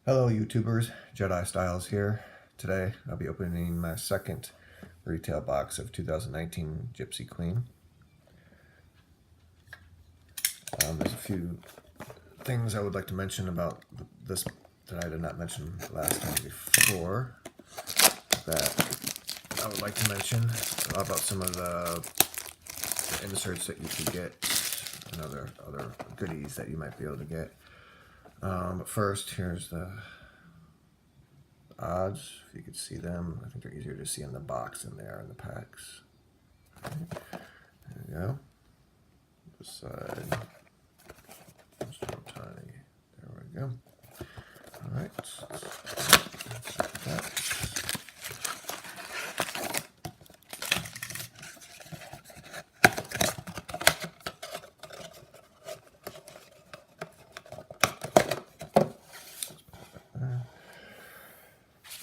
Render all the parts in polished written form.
Hello YouTubers, Jedi Styles here. Today I'll be opening my second retail box of 2019 Gypsy Queen. There's a few things I would like to mention about this that I did not mention last time before that I would like to mention about some of the inserts that you could get and other goodies that you might be able to get. But first, here's the odds, if you could see them. I think they're easier to see in the box than they are in the packs. Okay. There we go. This side. Just a little tiny. There we go. Alright.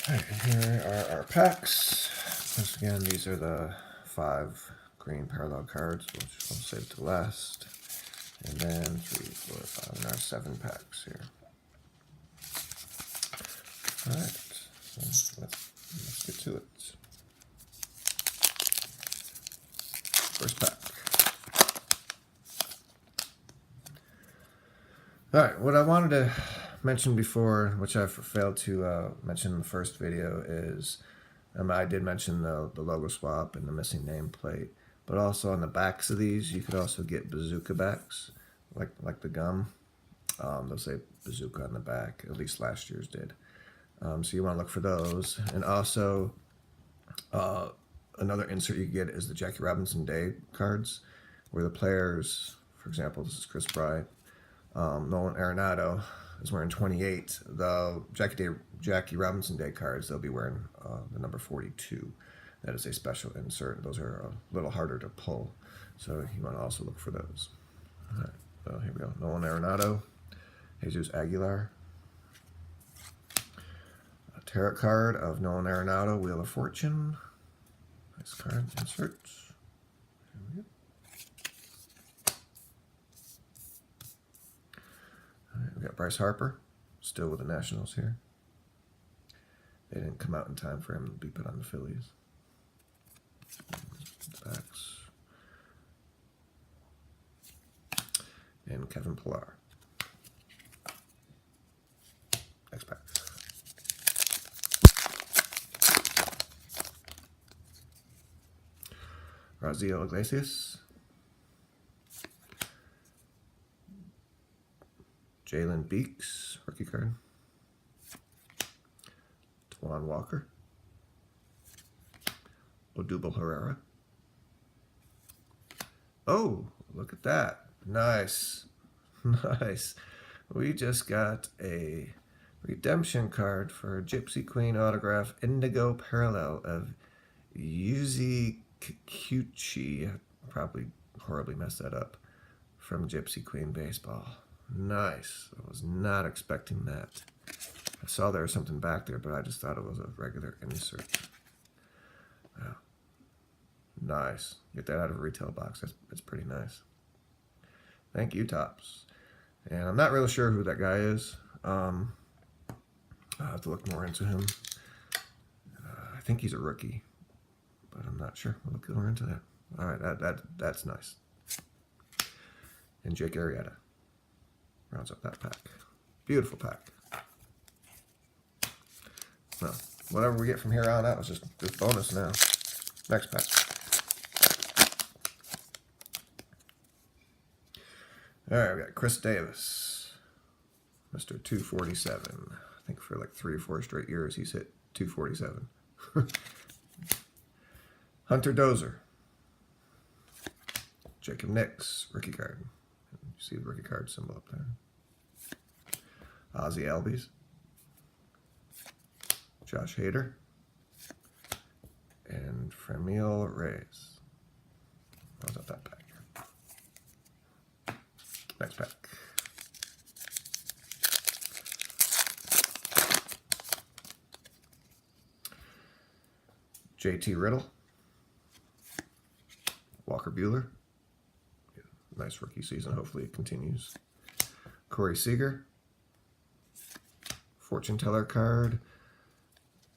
Alright, here are our packs. Once again, these are the 5 green parallel cards, which we'll save to last. And then 3, 4, 5, and our 7 packs here. Alright, so let's get to it. First pack. Alright, what I wanted to mention before, which I've failed to mention in the first video, is I did mention the logo swap and the missing nameplate, but also on the backs of these you could also get bazooka backs, like the gum. They'll say bazooka on the back, at least last year's did. So you want to look for those. And also another insert you can get is the Jackie Robinson Day cards, where the players, for example, this is Chris Bry, Nolan Arenado is wearing 28. The Jackie Robinson Day cards, they'll be wearing the number 42. That is a special insert. Those are a little harder to pull, so you want to also look for those. All right, so here we go. Nolan Arenado, Jesus Aguilar. A tarot card of Nolan Arenado, Wheel of Fortune. Nice card insert. Here we go. We got Bryce Harper, still with the Nationals here. They didn't come out in time for him to be put on the Phillies. Backs. And Kevin Pillar. Next pack. Raziel Iglesias. Jalen Beeks, rookie card. Twan Walker. Odubel Herrera. Oh, look at that. Nice. Nice. We just got a redemption card for Gypsy Queen autograph Indigo Parallel of Yuzi Kikuchi. I probably horribly messed that up. From Gypsy Queen Baseball. Nice. I was not expecting that. I saw there was something back there, but I just thought it was a regular insert. Wow. Nice. Get that out of a retail box. That's pretty nice. Thank you, Topps. And I'm not really sure who that guy is. I'll have to look more into him. I think he's a rookie, but I'm not sure. We'll look more into that. All right, that's nice. And Jake Arrieta rounds up that pack. Beautiful pack. Well, whatever we get from here on out is just bonus now. Next pack. All right, we got Chris Davis, Mr. 247. I think for like 3 or 4 straight years he's hit 247. Hunter Dozier. Jacob Nix, rookie card. You see the rookie card symbol up there. Ozzie Albies. Josh Hader. And Franmil Reyes. How's that pack? Next pack. JT Riddle. Walker Buehler. Nice rookie season. Hopefully it continues. Corey Seager. fortune teller card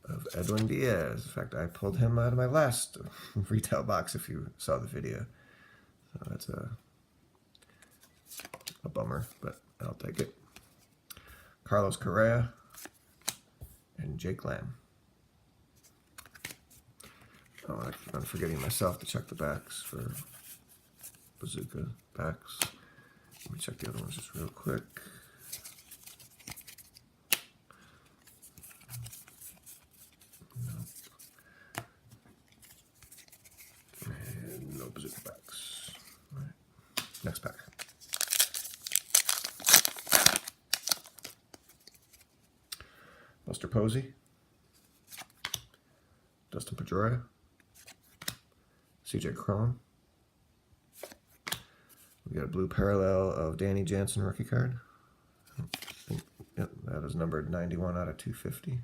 of Edwin Diaz. In fact, I pulled him out of my last retail box if you saw the video. So that's a bummer, but I'll take it. Carlos Correa and Jake Lamb. Oh, I'm forgetting myself to check the backs for Bazooka packs. Let me check the other ones just real quick. Nope. And no Bazooka packs. All right. Next pack. Buster Posey. Dustin Pedroia. CJ Cron. We got a blue parallel of Danny Jansen rookie card. Yep, that is numbered 91 out of 250.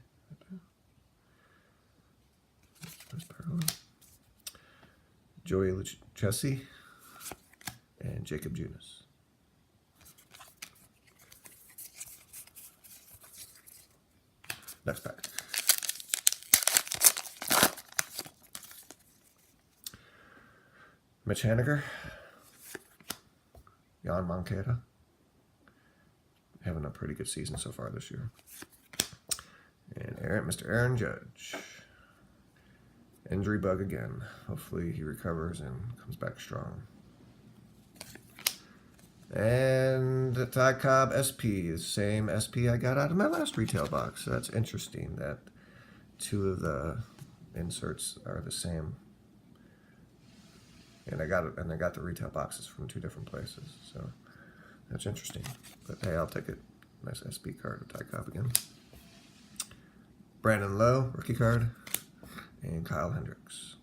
Nice parallel. Joey Lucchesi and Jacob Junis. Next pack. Mitch Haniger. Jan Moncada. Having a pretty good season so far this year. And Mr. Aaron Judge. Injury bug again. Hopefully he recovers and comes back strong. And the Ty Cobb SP is the same SP I got out of my last retail box. So that's interesting that two of the inserts are the same. And I got the retail boxes from two different places, so that's interesting. But hey, I'll take it. Nice SP card of Ty Cobb again. Brandon Lowe, rookie card, and Kyle Hendricks,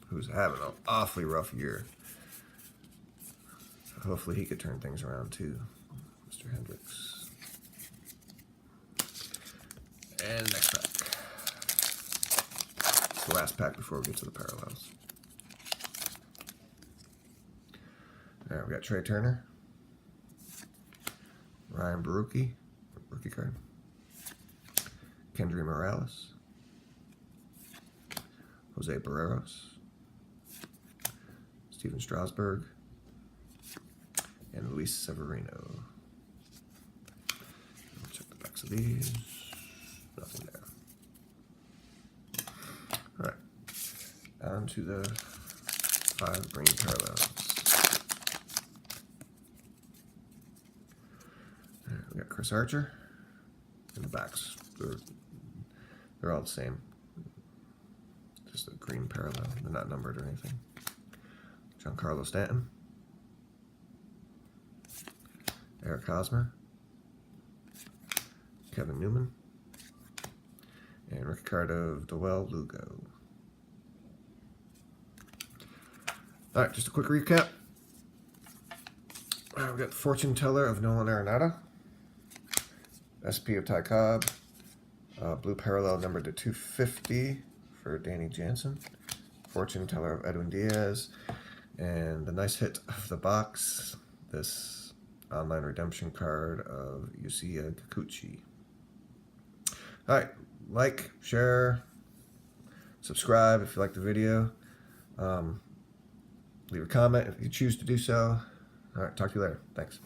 who's having an awfully rough year. So hopefully he could turn things around too, Mr. Hendricks. And next pack. It's the last pack before we get to the parallels. All right, we got Trey Turner, Ryan Barucki, rookie card, Kendry Morales, Jose Barreros, Steven Strasburg, and Luis Severino. I'll check the backs of these. Nothing there. All right, on to the 5 green parallels. We got Chris Archer and the backs. They're all the same. Just a green parallel. They're not numbered or anything. Giancarlo Stanton. Eric Hosmer. Kevin Newman. And rookie card of Doel Lugo. Alright, just a quick recap. We've got the Fortune Teller of Nolan Arenado. SP of Ty Cobb, blue parallel numbered to 250 for Danny Jansen, fortune teller of Edwin Diaz, and the nice hit of the box, this online redemption card of Yusei Kikuchi. Alright, like, share, subscribe if you like the video, leave a comment if you choose to do so. Alright, talk to you later. Thanks.